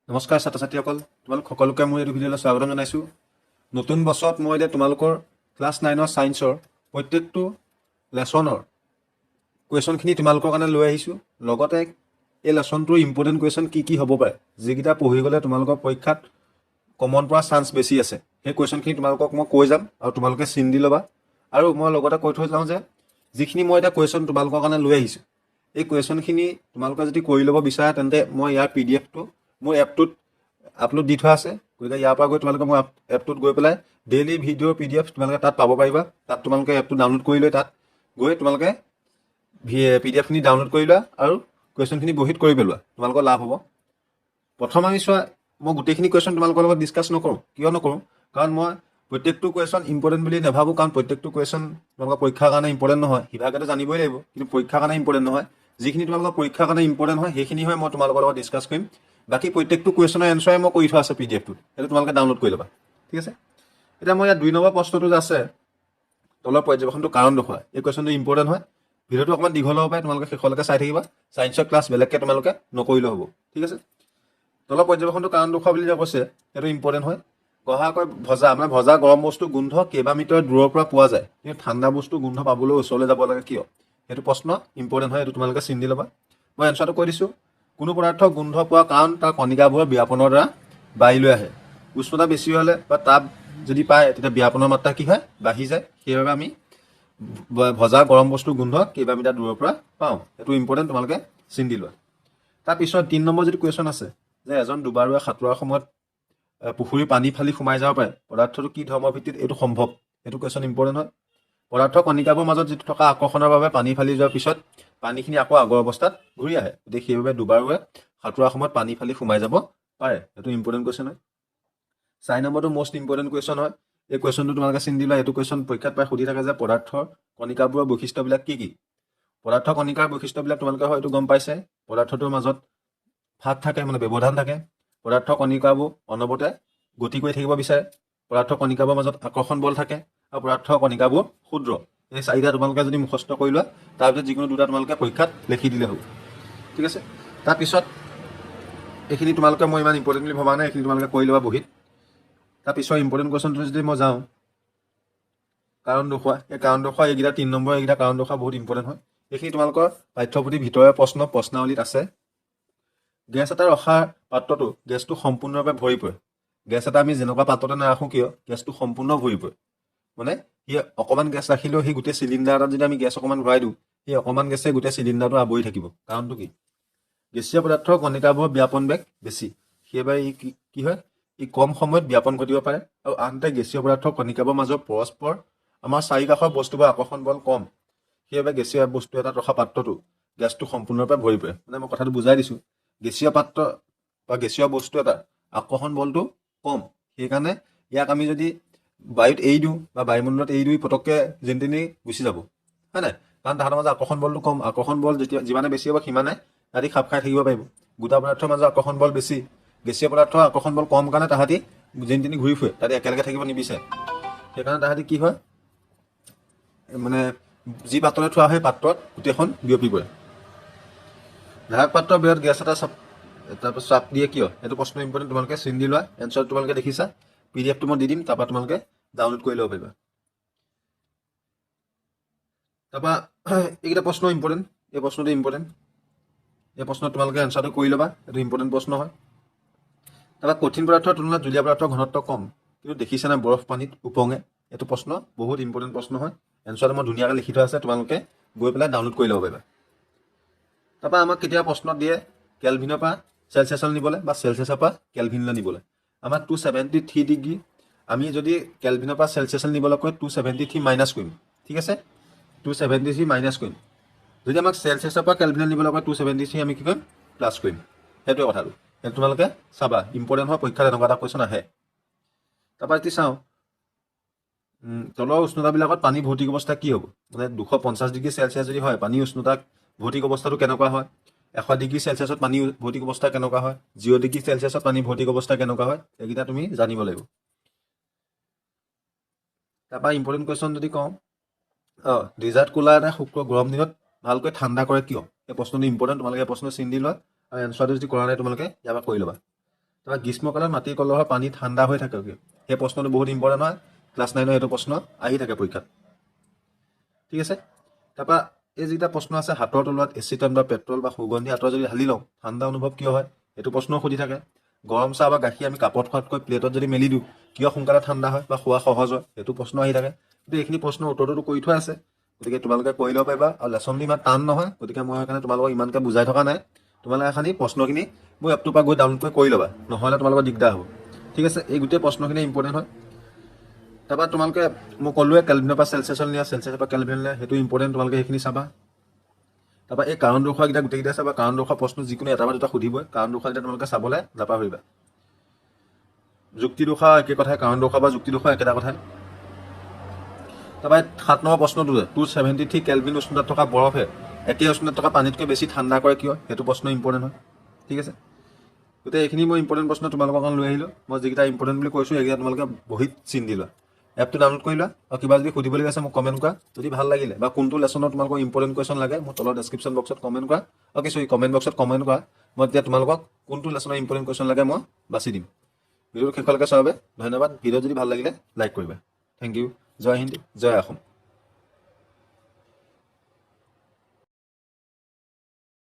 নমস্কাৰ ছাত্ৰ ছাত্ৰীসকল, তোমালোক সকলোকে মই এই ভিডিঅ'লৈ স্বাগতম জনাইছোঁ। নতুন বছৰত মই এতিয়া তোমালোকৰ ক্লাছ 9 ছায়েন্সৰ প্ৰত্যেকটো লেচনৰ কুৱেশ্যনখিনি তোমালোকৰ কাৰণে লৈ আহিছোঁ। লগতে এই লেচনটোৰ ইম্পৰ্টেণ্ট কুৱেশ্যন কি হ'ব পাৰে, যিকেইটা পঢ়ি গ'লে তোমালোকৰ পৰীক্ষাত কমন পৰা চান্স বেছি আছে, সেই কুৱেশ্যনখিনি তোমালোকক মই কৈ যাম আৰু তোমালোকে চিন দি ল'বা। আৰু মই লগতে কৈ থৈ যাওঁ যে যিখিনি মই এতিয়া কুৱেশ্যন তোমালোকৰ কাৰণে লৈ আহিছোঁ, এই কুৱেশ্যনখিনি তোমালোকে যদি কৰি ল'ব বিচাৰা তেন্তে মই ইয়াৰ PDF-টো মোৰ এপটোত আপলোড দি থোৱা আছে। গতিকে ইয়াৰ পৰা গৈ তোমালোকে মই এপটোত গৈ পেলাই ডেইলি ভিডিঅ'ৰ PDF তোমালোকে তাত পাব পাৰিবা। তাত তোমালোকে এপটো ডাউনলোড কৰি লৈ তাত গৈ তোমালোকে PDF-খিনি ডাউনলোড কৰি লোৱা আৰু কুৱেশ্যনখিনি বহীত কৰি পেলোৱা, তোমালোকৰ লাভ হ'ব। প্ৰথম আমি চোৱা, মই গোটেইখিনি কুৱেশ্যন তোমালোকৰ লগত ডিছকাছ নকৰোঁ। কিয় নকৰোঁ? কাৰণ মই প্ৰত্যেকটো কুৱেশ্যন ইম্পৰ্টেণ্ট বুলি নাভাবোঁ, কাৰণ প্ৰত্যেকটো কুৱেশ্যন তোমালোকৰ পৰীক্ষাৰ কাৰণে ইম্পৰ্টেণ্ট নহয়। সিভাগেতো জানিবই লাগিব, কিন্তু পৰীক্ষাৰ কাৰণে ইম্পৰ্টেণ্ট নহয়। যিখিনি তোমালোকৰ পৰীক্ষাৰ কাৰণে ইম্পৰ্টেণ্ট হয় সেইখিনিহে মই তোমালোকৰ লগত ডিছকাছ কৰিম। বাকী প্ৰত্যেকটো কুৱেশ্যনৰ এনচাৰে মই কৰি থোৱা আছে PDF-টোত, সেইটো তোমালোকে ডাউনলোড কৰি ল'বা, ঠিক আছে। এতিয়া মই ইয়াত 2 নম্বৰ প্ৰশ্নটো যে আছে, তলৰ পৰ্যবেক্ষণটো কাৰণ দেখুওৱা, এই কুৱেশ্যনটো ইম্পৰ্টেণ্ট হয়। ভিডিঅ'টো অকণমান দীঘল হ'ব পাৰে, তোমালোকে শেষলৈকে চাই থাকিবা। ছায়েন্সৰ ক্লাছ বেলেগকৈ তোমালোকে নকৰিলেও হ'ব, ঠিক আছে। তলৰ পৰ্যবেক্ষণটো কাৰণ দেখুওৱা বুলি যে কৈছে, সেইটো ইম্পৰ্টেণ্ট হয়। গঢ়াকৈ ভজা, মানে ভজা গৰম বস্তু গোন্ধ কেইবা মিটাৰ দূৰৰ পৰা পোৱা যায়, কিন্তু ঠাণ্ডা বস্তু গোন্ধ পাবলৈ ওচৰলৈ যাব লাগে কিয়? সেইটো প্ৰশ্ন ইম্পৰ্টেণ্ট হয়, এইটো তোমালোকে চিন দি ল'বা। মই এনচাৰটো কৈ দিছোঁ। কোনো পদাৰ্থ গোন্ধ পোৱা কাৰণ তাৰ কণিকাবোৰৰ বিয়াপনৰ দ্বাৰা বায়ুলৈ আহে। উষ্ণতা বেছি হ'লে বা তাপ যদি পায় তেতিয়া বিয়াপনৰ মাত্ৰা কি হয়? বাঢ়ি যায়। সেইবাবে আমি ভজা গৰম বস্তু গোন্ধ কেইবা মিটাৰ দূৰৰ পৰা পাওঁ। এইটো ইম্পৰ্টেণ্ট, তোমালোকে চিন দি লোৱা। তাৰপিছত 3 নম্বৰ যিটো কুৱেশ্যন আছে যে এজন ডুবাৰুৱে সাঁতোৰাৰ সময়ত পুখুৰীৰ পানী ফালি সোমাই যাব পাৰে, পদাৰ্থটো কি ধৰ্মৰ ভিত্তিত এইটো সম্ভৱ? এইটো কুৱেশ্যন ইম্পৰ্টেণ্ট হয়। পদাৰ্থ কণিকাবোৰৰ মাজত যিটো থকা আকৰ্ষণৰ বাবে পানী ফালি যোৱাৰ পিছত পানীখিনি আকৌ আগৰ অৱস্থাত ঘূৰি আহে, গতিকে সেইবাবে ডুবাৰুৱে সাঁতোৰাৰ সময়ত পানী ফালি সোমাই যাব পাৰে। এইটো ইম্পৰ্টেণ্ট কুৱেশ্যন হয়। 4 নম্বৰটো মষ্ট ইম্পৰ্টেণ্ট কুৱেশ্যন হয়। এই কুৱেশ্যনটো তোমালোকে চিন দিলা। এইটো কুৱেশ্যন পৰীক্ষাত প্ৰায় সুধি থাকে যে পদাৰ্থৰ কণিকাবোৰৰ বৈশিষ্ট্যবিলাক কি কি? পদাৰ্থ কণিকাৰ বৈশিষ্ট্যবিলাক তোমালোকে হয়তো গম পাইছে। পদাৰ্থটোৰ মাজত ফাঁক থাকে, মানে ব্যৱধান থাকে। পদাৰ্থ কণিকাবোৰ অনবৰতে গতি কৰি থাকিব বিচাৰে। পদাৰ্থ কণিকাবোৰৰ মাজত আকৰ্ষণ বল থাকে আৰু পদাৰ্থ কণিকাবোৰ ক্ষুদ্ৰ। এই 4টা তোমালোকে যদি মুখস্থ কৰি লোৱা, তাৰপিছত যিকোনো 2টা তোমালোকে পৰীক্ষাত লিখি দিলে হ'ব, ঠিক আছে। তাৰপিছত এইখিনি তোমালোকে মই ইমান ইম্পৰ্টেণ্ট বুলি ভবা নাই, এইখিনি তোমালোকে কৰি ল'বা বহীত। তাৰপিছত ইম্পৰ্টেণ্ট কুৱেশ্যনটো যদি মই যাওঁ, কাৰণ দেখুওৱা, এই কাৰণ দেখুওৱা এইকেইটা 3 নম্বৰ, এইকেইটা কাৰণ দেখুওৱা বহুত ইম্পৰ্টেণ্ট হয়। এইখিনি তোমালোকৰ পাঠ্যপুথিৰ ভিতৰৰ প্ৰশ্নাৱলীত আছে। গেছ এটা ৰখাৰ পাত্ৰটো গেছটো সম্পূৰ্ণৰূপে ভৰি পৰে। গেছ এটা আমি যেনেকুৱা পাত্ৰতে নাৰাখোঁ কিয়, গেছটো সম্পূৰ্ণ ভৰি পৰে। মানে সি অকণমান গেছ ৰাখিলেও সেই গোটেই চিলিণ্ডাৰ এটাত যদি আমি গেছ অকণমান ভৰাই দিওঁ, সেই অকণমান গেছে গোটেই চিলিণ্ডাৰটো আৱৰি থাকিব। কাৰণটো কি? গেছীয় পদাৰ্থৰ কণিকাবোৰৰ ব্যাপন বেগ বেছি, সেইবাবে ই কি হয়, ই কম সময়ত ব্যাপন ঘটিব পাৰে। আৰু আনহাতে গেছীয় পদাৰ্থৰ কণিকাবোৰৰ মাজৰ পৰস্পৰ আমাৰ চাৰিকাষৰ বস্তুবোৰ আকৰ্ষণ বল কম, সেইবাবে গেছীয় বস্তু এটাত ৰখা পাত্ৰটো গেছটো সম্পূৰ্ণৰূপে ভৰি পৰে। মানে মই কথাটো বুজাই দিছোঁ। গেছীয় পাত্ৰ বা গেছীয় বস্তু এটা আকৰ্ষণ বলটো কম, সেইকাৰণে ইয়াক আমি যদি বায়ুত এৰি দিওঁ বা বায়ুমণ্ডলত এৰি দিওঁ, পটককৈ যেনি তেনি গুচি যাব, হয় নাই? কাৰণ তাহাঁতৰ মাজত আকৰ্ষণ বলটো কম। আকৰ্ষণ বল যিমানে বেছি হ'ব সিমানে তাহাঁতি খাপ খাই থাকিব পাৰিব। গোটা পদাৰ্থৰ মাজত আকৰ্ষণ বল বেছি, গেছীয় পদাৰ্থৰ আকৰ্ষণ বল কম কাৰণে তাহাঁতি যেনি তেনি ঘূৰি ফুৰে, তাহাঁতি একেলগে থাকিব নিবিচাৰে। সেইকাৰণে তাহাঁতি কি হয়, মানে যি পাত্ৰতে থোৱা হয় পাত্ৰত গোটেইখন বিয়পি পৰে। ধাৰক পাত্ৰৰ বেৰত গেছ এটা তাৰপিছত চাপ দিয়ে কিয়? এইটো প্ৰশ্ন ইম্পৰ্টেণ্ট, তোমালোকে চিন দি লোৱা। এনচাৰ তোমালোকে দেখিছা, PDF-টো মই দি দিম, তাৰপৰা তোমালোকে ডাউনলোড কৰি ল'ব পাৰিবা। তাৰপৰা এইকেইটা প্ৰশ্ন ইম্পৰ্টেণ্ট, এই প্ৰশ্নটো ইম্পৰ্টেণ্ট। এই প্ৰশ্নত তোমালোকে এনচাৰটো কৰি ল'বা, এইটো ইম্পৰ্টেণ্ট প্ৰশ্ন হয়। তাৰপৰা কঠিন পদাৰ্থৰ তুলনাত জুলীয়া পদাৰ্থৰ ঘনত্ব কম, কিন্তু দেখিছে নে বৰফ পানীত উপঙে? এইটো প্ৰশ্ন বহুত ইম্পৰ্টেণ্ট প্ৰশ্ন হয়। এনচাৰটো মই ধুনীয়াকৈ লিখি থোৱা আছে, তোমালোকে গৈ পেলাই ডাউনলোড কৰি ল'ব পাৰিবা। তাৰপৰা আমাক কেতিয়াবা প্ৰশ্নত দিয়ে কেলভিনৰ পৰা চেলচিয়াছলৈ নিবলৈ বা চেলচিয়াছৰ পৰা কেলভিনলৈ নিবলৈ। আমাক 273 ডিগ্ৰী, আমি যদি কেলভিনৰ পৰা চেলচিয়াছলৈ নিবলৈ কয় 273 মাইনাছ কৰিম, ঠিক আছে। 273 মাইনাছ কৰিম। যদি আমাক চেলচিয়াছৰ পৰা কেলভিনলৈ নিবলৈ কয় 273 আমি কি কৰিম? প্লাছ কৰিম। সেইটোৱে কথাটো, সেইটো তোমালোকে চাবা, ইম্পৰ্টেণ্ট হয়, পৰীক্ষাত এনেকুৱা এটা কুৱেশ্যন আহে। তাৰপৰা যদি চাওঁ, তলৰ উষ্ণতাবিলাকত পানী ভৌতিক অৱস্থা কি হ'ব? মানে 250 ডিগ্ৰী চেলচিয়াছ যদি হয়, পানীৰ উষ্ণতা ভৌতিক অৱস্থাটো কেনেকুৱা হয়? 100 ডিগ্ৰী চেলচিয়াছত পানীৰ ভৌতিক অৱস্থা কেনেকুৱা হয়? 0 ডিগ্ৰী চেলচিয়াছত পানীৰ ভৌতিক অৱস্থা কেনেকুৱা হয়? এইকেইটা তুমি জানিব লাগিব। তাৰপৰা ইম্পৰ্টেণ্ট কুৱেশ্যন যদি কওঁ, ডেজাৰ্ট কুলাৰ এটা শুক্ৰ গৰম দিনত ভালকৈ ঠাণ্ডা কৰে কিয়? এই প্ৰশ্নটো ইম্পৰ্টেণ্ট, তোমালোকে এই প্ৰশ্ন চিন দি লোৱা আৰু এনচাৰটো যদি কৰা নাই তোমালোকে ইয়াৰ পৰা কৰি ল'বা। তাৰপৰা গ্ৰীষ্মকালত মাটিৰ কলহৰ পানী ঠাণ্ডা হৈ থাকে কিয়? সেই প্ৰশ্নটো বহুত ইম্পৰ্টেণ্ট হয়, ক্লাছ 9ৰ এইটো প্ৰশ্ন আহি থাকে পৰীক্ষাত। ঠিক আছে, তাৰপৰা এই যিটা প্ৰশ্ন আছে, হাতৰ তলুৱাত এচিটন বা পেট্ৰল বা সুগন্ধি আঁতৰ যদি ঢালি লওঁ ঠাণ্ডা অনুভৱ কিয় হয়, এইটো প্ৰশ্নও সুধি থাকে। গৰম চাহ বা গাখীৰ আমি কাপত খোৱাতকৈ প্লেটত যদি মেলি দিওঁ কিয় সোনকালে ঠাণ্ডা হয় বা খোৱা সহজ হয়, সেইটো প্ৰশ্ন আহি থাকে। গতিকে এইখিনি প্ৰশ্নৰ উত্তৰটো কৰি থোৱা আছে, গতিকে তোমালোকে কৰি ল'ব পাৰিবা। আৰু লেচনটো ইমান টান নহয়, গতিকে মই সেইকাৰণে তোমালোকক ইমানকৈ বুজাই থকা নাই। তোমালোকে খালি প্ৰশ্নখিনি মোৰ এপটোৰ পৰা গৈ ডাউনলোড কৰি ল'বা, নহ'লে তোমালোকৰ দিগদাৰ হ'ব। ঠিক আছে, এই গোটেই প্ৰশ্নখিনি ইম্পৰ্টেণ্ট হয়। তাৰপৰা তোমালোকে মই ক'লোৱে কেলভিনৰ পৰা চেলচিয়াছলৈ নিয়া, চেলচিয়াছৰ পৰা কেলভিনলৈ, সেইটো ইম্পৰ্টেণ্ট, তোমালোকে সেইখিনি চাবা। তাৰপৰা এই কাৰণ দৰ্শোৱাকেইটা গোটেইকেইটা চাবা। কাৰণ দৰ্শোৱা প্ৰশ্ন যিকোনো এটা বা দুটা সুধিবই, কাৰণ দৰ্শোৱাকেইটা তোমালোকে চাবলৈ নাপাহৰিবা। যুক্তি দৰ্শোৱা একে কথাই, কাৰণ দৰ্শোৱা বা যুক্তি দৰ্শোৱা একেটা কথাই। তাৰপৰা 7 নম্বৰ প্ৰশ্নটোতে 273 কেলভিন উষ্ণতাত থকা বৰফে একে উষ্ণতাত থকা পানীতকৈ বেছি ঠাণ্ডা কৰে কিয়, সেইটো প্ৰশ্ন ইম্পৰ্টেণ্ট হয়। ঠিক আছে, গতিকে এইখিনি মই ইম্পৰ্টেণ্ট প্ৰশ্ন তোমালোকৰ কাৰণে লৈ আহিলোঁ। মই যিকেইটা ইম্পৰ্টেণ্ট বুলি কৈছোঁ সেইকেইটা তোমালোকে বহীত চিন দি লোৱা, এপটো ডাউনলোড কৰি লোৱা। আৰু কিবা যদি সুধিবলগীয়া আছে মোক কমেণ্ট কৰা, যদি ভাল লাগিলে বা কোনটো লেচনৰ তোমালোকৰ ইম্পৰ্টেণ্ট কুৱেশ্যন লাগে মোৰ তলৰ ডেছক্ৰিপশ্যন বক্সত কমেণ্ট কৰা। কমেণ্ট বক্সত কমেণ্ট কৰা, মই তেতিয়া তোমালোকক কোনটো লেচনৰ ইম্পৰ্টেণ্ট কুৱেশ্যন লাগে মই বাছি দিম। ভিডিঅ'টো শেষলৈকে চোৱাৰ বাবে ধন্যবাদ। ভিডিঅ' যদি ভাল লাগিলে লাইক কৰিবা। Thank you. জয় হিন্দ, জয় অসম।